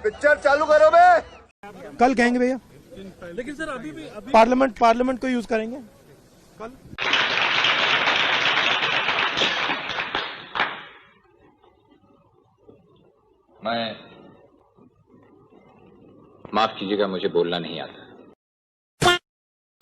Picture चालू करो बे। कल कहेंगे भैया, लेकिन सर अभी पार्लियामेंट को यूज करेंगे कल। मैं माफ कीजिएगा, मुझे बोलना नहीं आता।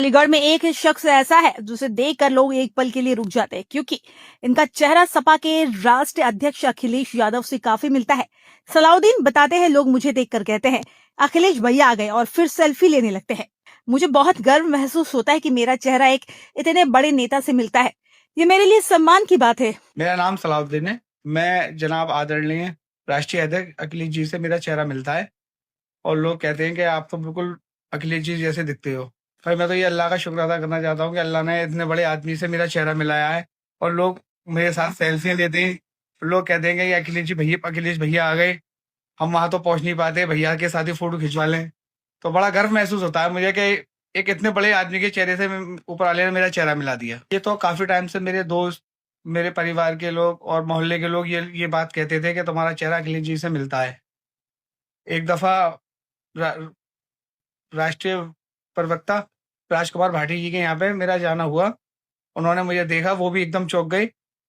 अलीगढ़ में एक शख्स ऐसा है जिसे देखकर लोग एक पल के लिए रुक जाते हैं, क्योंकि इनका चेहरा सपा के राष्ट्रीय अध्यक्ष अखिलेश यादव से काफी मिलता है। सलाउद्दीन बताते हैं, लोग मुझे देखकर कहते हैं अखिलेश भैया आ गए और फिर सेल्फी लेने लगते हैं। मुझे बहुत गर्व महसूस होता है कि मेरा चेहरा एक इतने बड़े नेता से मिलता है। ये मेरे लिए सम्मान की बात है। मेरा नाम सलाउद्दीन है। मैं जनाब आदरणीय राष्ट्रीय अध्यक्ष अखिलेश जी से मेरा चेहरा मिलता है और लोग कहते हैं कि आप तो बिल्कुल अखिलेश जी जैसे दिखते हो। भाई मैं तो ये अल्लाह का शुक्र अदा करना चाहता हूँ कि अल्लाह ने इतने बड़े आदमी से मेरा चेहरा मिलाया है और लोग मेरे साथ सेल्फियां लेते हैं। लोग कहते हैं कि अखिलेश भैया आ गए, हम वहां तो पहुंच नहीं पाते, भैया के साथ ही फोटो खिंचवा लें। तो बड़ा गर्व महसूस होता है मुझे कि एक इतने बड़े आदमी के चेहरे से ऊपर वाले ने मेरा चेहरा मिला दिया। ये तो काफी टाइम से मेरे दोस्त, मेरे परिवार के लोग और मोहल्ले के लोग ये बात कहते थे कि तुम्हारा चेहरा अखिलेश जी से मिलता है। एक दफा राष्ट्रीय प्रवक्ता राजकुमार भाटी जी के यहाँ पे मेरा जाना हुआ। उन्होंने मुझे देखा, वो भी एकदम चौंक गए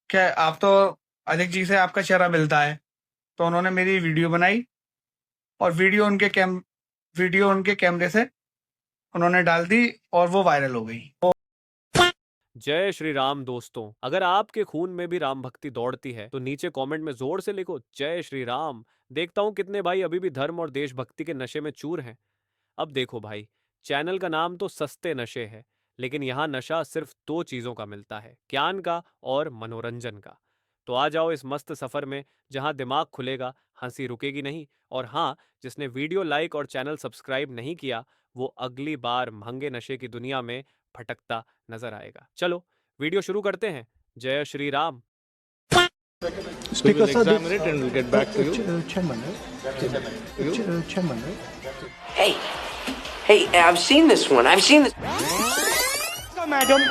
कि आप तो अध्यक्ष जी से आपका चेहरा मिलता है। तो उन्होंने मेरी वीडियो बनाई और वीडियो उनके कैमरे से उन्होंने डाल दी और वो वायरल हो गई। जय श्री राम। दोस्तों, अगर आपके खून में भी राम भक्ति दौड़ती है तो नीचे कमेंट में जोर से लिखो जय श्री राम। देखता हूं कितने भाई अभी भी धर्म और देशभक्ति के नशे में चूर हैं। अब देखो भाई, चैनल का नाम तो सस्ते नशे है, लेकिन यहाँ नशा सिर्फ 2 चीजों का मिलता है, ज्ञान का और मनोरंजन का। तो आ जाओ इस मस्त सफर में, जहां दिमाग खुलेगा, हंसी रुकेगी नहीं। और हाँ, जिसने वीडियो लाइक और चैनल सब्सक्राइब नहीं किया, वो अगली बार महंगे नशे की दुनिया में भटकता नजर आएगा। चलो वीडियो शुरू करते हैं। जय Shri Ram. Speaker, sir, examine it and we'll get back to you. Chairman, Hey, I've seen this one. I've seen this. Madam.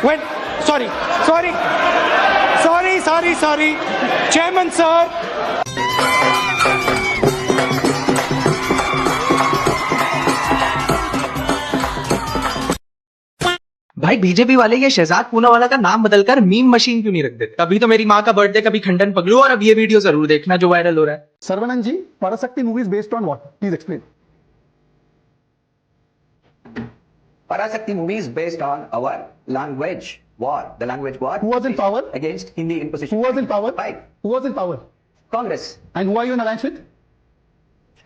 Wait, sorry. Chairman, sir. भाई बीजेपी वाले ये शहजाद पूनावाला का नाम बदलकर मीम मशीन क्यों नहीं रख देते? कभी तो मेरी माँ का बर्थडे, कभी खंडन पगलू, और अब ये वीडियो जरूर देखना जो वायरल हो रहा है। Saravanan ji, Parasakti movie is based on what? Please explain. Parasakti movie is based on our language war. The language war. Who was in power? Against Hindi imposition. Who was in power? Right. Who was in power? Congress. And who are you in alliance with?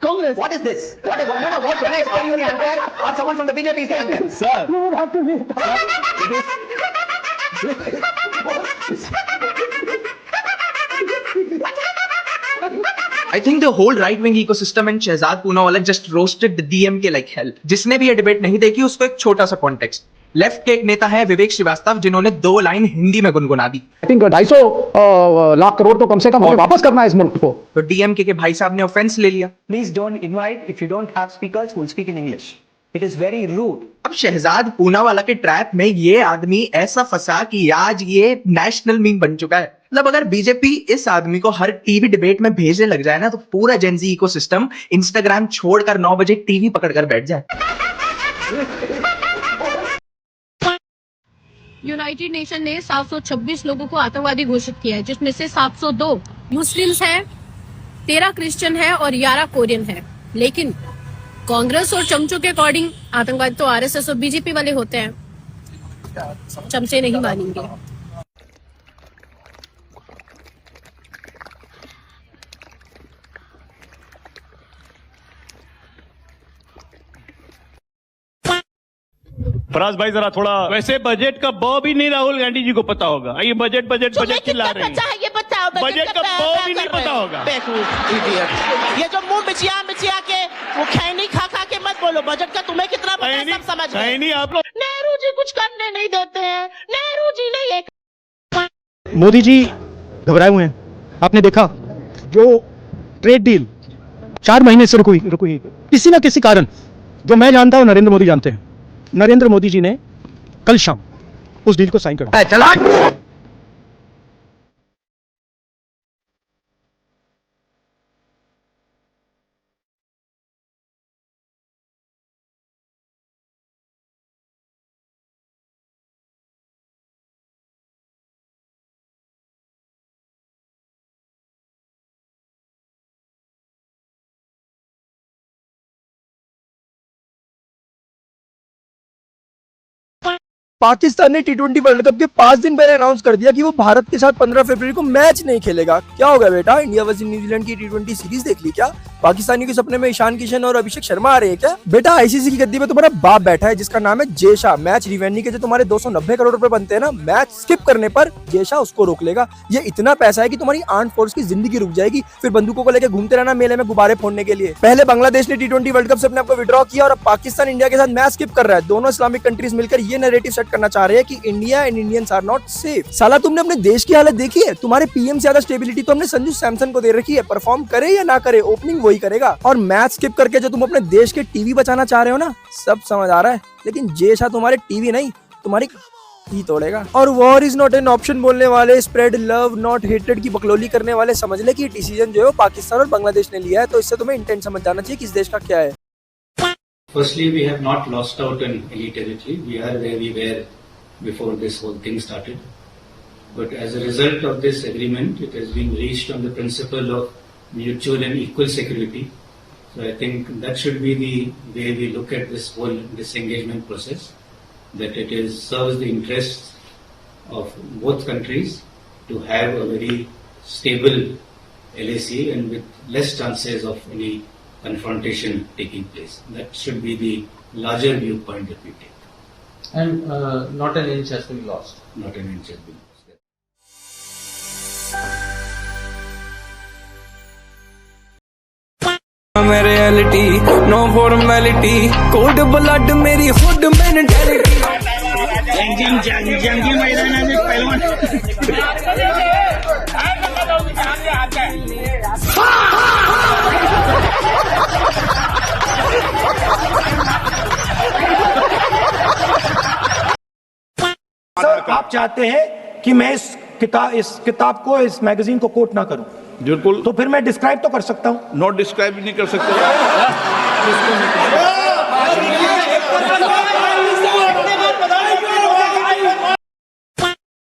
Congress. What is this? What is what? Can I explain you the answer? Or someone from the BJP is saying this? Sir. You would have to be. I think the whole right wing ecosystem and Shahzad Poonawalla just roasted the DMK like hell. जिसने भी ये debate नहीं देखी उसको एक छोटा सा context. Left के एक नेता है विवेक श्रीवास्तव, जिन्होंने 2 लाइन हिंदी में गुनगुना दी। I think 250 लाख करोड़ तो कम से कम हमें वापस करना है इस मुल्क को। तो डीएमके के भाई साहब ने ऑफेंस ले लिया। Please don't invite if you don't have speakers who will speak in English. It is very rude. अब शहजाद पूनावाला के ट्रैप में ये आदमी ऐसा फंसा कि आज ये नेशनल मीम बन चुका है। मतलब अगर बीजेपी इस आदमी को हर टीवी डिबेट में भेजने लग जाए ना, तो पूरा जेनजी इकोसिस्टम इंस्टाग्राम छोड़कर 9 बजे टीवी पकड़कर बैठ जाए। यूनाइटेड नेशन ने 726 लोगों को आतंकवादी घोषित किया है, जिसमें से 702 मुस्लिम्स हैं, 13 क्रिश्चियन हैं और 11 कोरियन हैं। लेकिन कांग्रेस और चमचों के अकॉर्डिंग आतंकवादी तो आरएसएस और बीजेपी वाले होते हैं, चमचे नहीं मानेंगे। फराज भाई जरा थोड़ा, वैसे बजट का बो भी नहीं राहुल गांधी जी को पता होगा। ये बजट चिल्ला रहे हैं, ये बताओ, बजट का बो भी नहीं पता होगा। ये जो मुंह मिचिया के वो खैनी खा के मत बोलो, बजट का तुम्हें कितना पता है सब समझ रहे हैं। नहीं आप लोग, नेहरू जी कुछ करने नहीं देते हैं, नेहरू जी ने ये। मोदी जी घबराए हुए हैं। आपने देखा जो ट्रेड डील 4 महीने से रुकी किसी ना किसी कारण, जो मैं जानता हूं नरेंद्र मोदी जानते हैं। नरेंद्र मोदी जी ने कल शाम उस डील को साइन कर दिया। पाकिस्तान ने टी20 वर्ल्ड कप के 5 दिन पहले अनाउंस कर दिया कि वो भारत के साथ 15 फरवरी को मैच नहीं खेलेगा। क्या होगा बेटा, इंडिया वर्सेस न्यूजीलैंड की टी20 सीरीज देख ली क्या? पाकिस्तानियों के सपने में ईशान किशन और अभिषेक शर्मा आ रहे हैं क्या? बेटा आईसीसी की गद्दी पे तुम्हारा बाप बैठा है जिसका नाम है जय शाह। मैच रिवेन्यू के जो तुम्हारे 290 करोड़ रुपए बनते हैं ना, मैच स्किप करने पर जय शाह उसको रोक लेगा। ये इतना पैसा है कि तुम्हारी आर्म फोर्स की जिंदगी रुक जाएगी, फिर बंदूकों को लेकर घूमते रहना मेले में गुब्बारे फोड़ने के लिए। पहले बांग्लादेश ने टी20 वर्ल्ड कप से अपने आपको विड्रॉ किया और अब पाकिस्तान इंडिया के साथ मैच स्किप कर रहा है। दोनों इस्लामिक कंट्रीज मिलकर ये नैरेटिव सेट करना चाह रहे हैं कि India and Indians are not safe. साला तुमने अपने देश की हालत देखी है? तुम्हारे पीएम से ज्यादा स्टेबिलिटी तो हमने संजू सैमसन को दे रखी है। परफॉर्म करे या ना करे, ओपनिंग वही करेगा। और मैच स्किप करके जो तुम अपने देश के टीवी बचाना चाह रहे हो ना, सब समझ आ रहा है, लेकिन जय शाह तुम्हारे टीवी नहीं, तुम्हारी ही तोड़ेगा। और war is not an option बोलने वाले, स्प्रेड लव नॉट हेटेड की बकलोली करने वाले समझ ले कि डिसीजन जो है पाकिस्तान और बांग्लादेश ने लिया है। तो इससे तुम्हें इंटेंट समझ जाना चाहिए किस देश का क्या है। Firstly, we have not lost out on any territory. We are where we were before this whole thing started. But as a result of this agreement, it has been reached on the principle of mutual and equal security. So I think that should be the way we look at this whole disengagement process, that it is serves the interests of both countries to have a very stable LAC and with less chances of any confrontation taking place. That should be the larger viewpoint that we take. And not an inch has been lost. Not an inch has been lost. Reality no formality, code blood मेरी hood mentality. जंगी मैदान में पहलवान sir, आप चाहते हैं कि मैं इस किताब को, इस मैगजीन को कोट ना करूं? बिल्कुल। तो फिर मैं डिस्क्राइब तो कर सकता हूं। नॉट डिस्क्राइब नहीं कर सकते।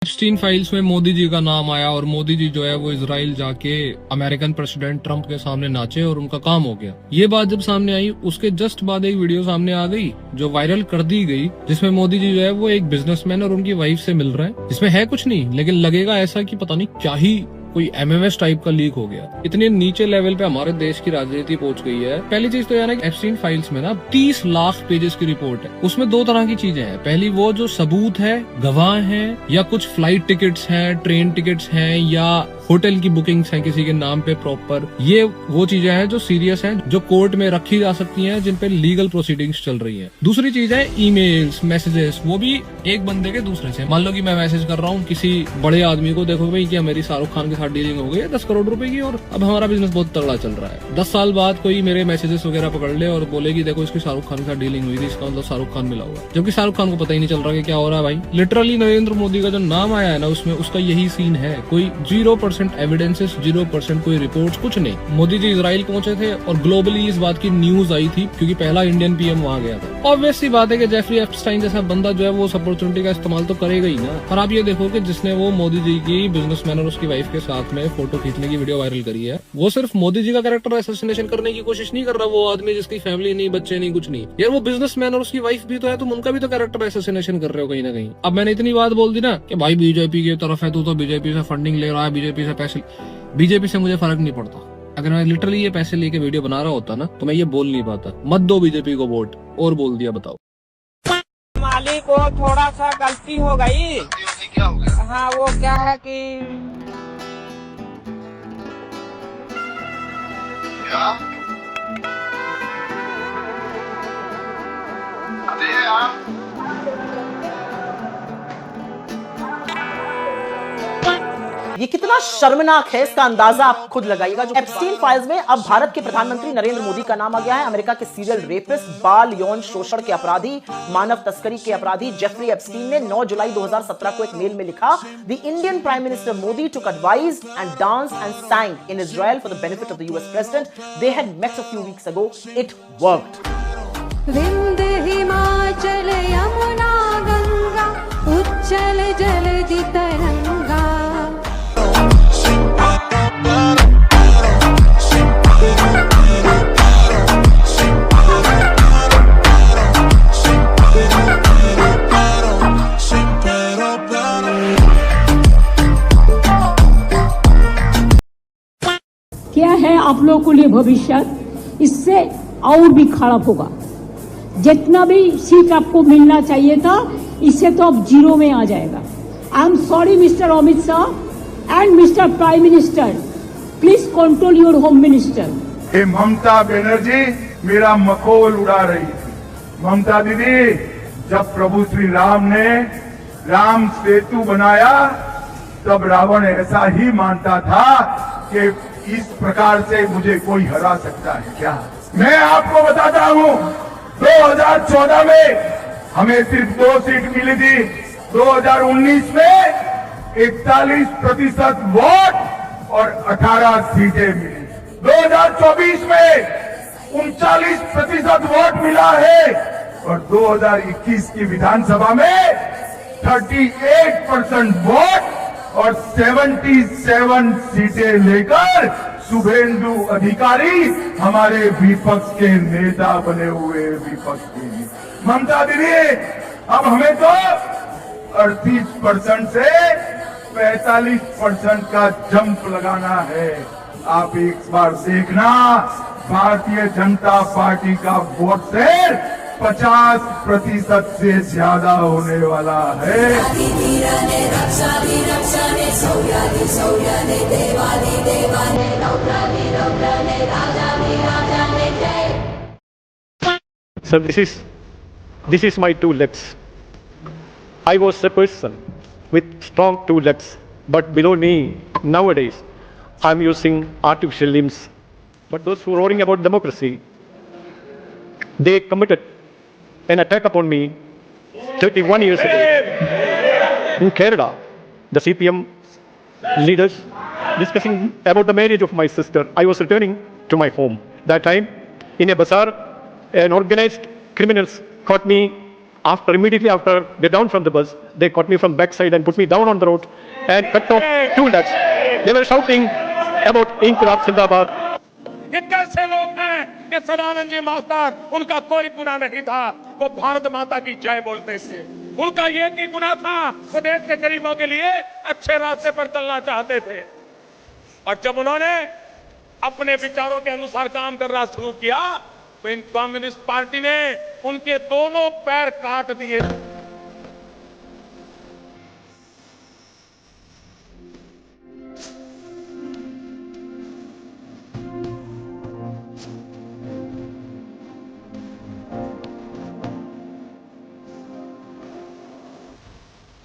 एप्स्टीन फाइल्स में मोदी जी का नाम आया और मोदी जी जो है वो इजराइल जाके अमेरिकन प्रेसिडेंट ट्रंप के सामने नाचे और उनका काम हो गया। ये बात जब सामने आई उसके जस्ट बाद एक वीडियो सामने आ गई जो वायरल कर दी गई, जिसमें मोदी जी जो है वो एक बिजनेसमैन और उनकी वाइफ से मिल रहे हैं। इसमें है कुछ नहीं, लेकिन लगेगा ऐसा कि पता नहीं क्या ही कोई एमएमएस टाइप का लीक हो गया। इतने नीचे लेवल पे हमारे देश की राजनीति पहुंच गई है। पहली चीज तो यह है कि एप्स्टीन फाइल्स में ना 30 लाख पेजेस की रिपोर्ट है। उसमें दो तरह की चीजें हैं। पहली वो जो सबूत है, गवाह हैं, या कुछ फ्लाइट टिकट्स हैं, ट्रेन टिकट्स हैं, या होटल की बुकिंग्स हैं किसी के नाम पे प्रॉपर। ये वो चीजें हैं जो सीरियस हैं, जो कोर्ट में रखी जा सकती हैं, जिन पे लीगल प्रोसीडिंग्स चल रही हैं। दूसरी चीज है ईमेल्स, मैसेजेस, वो भी एक बंदे के दूसरे से। मान लो कि मैं मैसेज कर रहा हूँ किसी बड़े आदमी को, देखो भाई कि मेरी शाहरुख खान के साथ डीलिंग हो गई है 10 करोड़ रुपए की और अब हमारा बिजनेस बहुत तगड़ा चल रहा है। 10 साल बाद कोई मेरे मैसेजेस वगैरह पकड़ ले और बोले कि देखो इसकी शाहरुख खान के साथ डीलिंग हुई थी, इसका मतलब शाहरुख खान मिला हुआ, जबकि शाहरुख खान को पता ही नहीं चल रहा कि क्या हो रहा है। भाई लिटरली नरेंद्र मोदी का जो नाम आया है ना, उसमें उसका यही सीन है। कोई 0% एविडेंसेस, 0% कोई रिपोर्ट्स, कुछ नहीं। मोदी जी इजराइल पहुंचे थे और ग्लोबली इस बात की न्यूज आई थी क्योंकि पहला इंडियन पीएम वहां गया था। ऑब्वियस सी बात है कि जेफरी एप्स्टाइन जैसा बंदा जो है वो उस अपॉर्चुनिटी का इस्तेमाल तो करेगा ही ना। और आप ये देखो कि जिसने वो मोदी जी की बिजनेसमैन और उसकी वाइफ के साथ में फोटो खींचने की वीडियो वायरल करी है, वो सिर्फ मोदी जी का कैरेक्टर असैसिनेशन करने की कोशिश नहीं कर रहा वो आदमी जिसकी फैमिली नहीं, बच्चे नहीं, कुछ नहीं। यार वो बिजनेसमैन और उसकी वाइफ भी तो है, तुम उनका भी तो कैरेक्टर असैसिनेशन कर रहे हो कहीं ना कहीं। अब मैंने इतनी बात बोल दी ना कि भाई बीजेपी की तरफ है, तू तो बीजेपी से फंडिंग ले रहा है, बीजेपी से पैसे, बीजेपी से मुझे फर्क नहीं पड़ता। अगर मैं लिटरली ये पैसे लेके वीडियो बना रहा होता ना तो मैं ये बोल नहीं पाता मत दो बीजेपी को वोट, और बोल दिया। बताओ मालिक को थोड़ा सा गलती हो गई। क्या हो गया? हाँ वो क्या है कि ये कितना शर्मनाक है इसका अंदाजा आप खुद लगाइएगा। जो एप्स्टीन फाइल्स में अब भारत के प्रधानमंत्री नरेंद्र मोदी का नाम आ गया है। अमेरिका के सीरियल रेपिस्ट, बाल यौन शोषण के अपराधी, मानव तस्करी के अपराधी जेफरी एप्स्टीन ने 9 जुलाई 2017 को एक मेल में लिखा, the Indian prime minister Modi took advice and danced and sang in Israel for the benefit of the US president. They had met a few weeks ago. It worked. Vindhya Himachal Yamuna Ganga उच्चल जलधि तरंगा। नहीं भविष्य इससे और भी खराब होगा। जितना भी सीट आपको मिलना चाहिए था इससे तो अब जीरो में आ जाएगा। I am sorry mister Amit Shah and mister prime minister, please control your home minister. ये ममता बनर्जी मेरा मखौल उड़ा रही थी। ममता दीदी, जब प्रभु श्री राम ने राम सेतु बनाया तब रावण ऐसा ही मानता था कि इस प्रकार से मुझे कोई हरा सकता है क्या। मैं आपको बताता हूं, 2014 में हमें सिर्फ 2 सीट मिली थी, 2019 में 41% वोट और 18 सीटें मिली। 2024 में 39% वोट मिला है और 2021 की विधानसभा में 38% वोट और 77 सीटें लेकर शुभेंदु अधिकारी हमारे विपक्ष के नेता बने हुए विपक्षी। ममता दीदी, अब हमें तो 38% से 45% का जंप लगाना है। आप एक बार देखना, भारतीय जनता पार्टी का वोट शेयर 50% से ज्यादा होने वाला है। Sir, this is my 2 legs. I was a person with strong 2 legs, but below me nowadays I'm using artificial limbs. But those who are roaring about democracy, they committed an attack upon me 31 years ago in Kerala. The CPM leaders discussing about the marriage of my sister. I was returning to my home. That time, in a bazaar, an organized criminals caught me immediately after they down from the bus. They caught me from backside and put me down on the road and cut off 2 legs. They were shouting about Inqilab Zindabad. ये कैसे लोग हैं कि Sadanand ji master, उनका कोई गुनाह नहीं था, वो भारत माता की जय बोलते थे। उनका ये की गुनाह था, वो देश के गरीबों के लिए अच्छे रास्ते पर चलना चाहते थे। और जब उन्होंने अपने विचारों के अनुसार काम करना शुरू किया तो इन कम्युनिस्ट पार्टी ने उनके दोनों पैर काट दिए।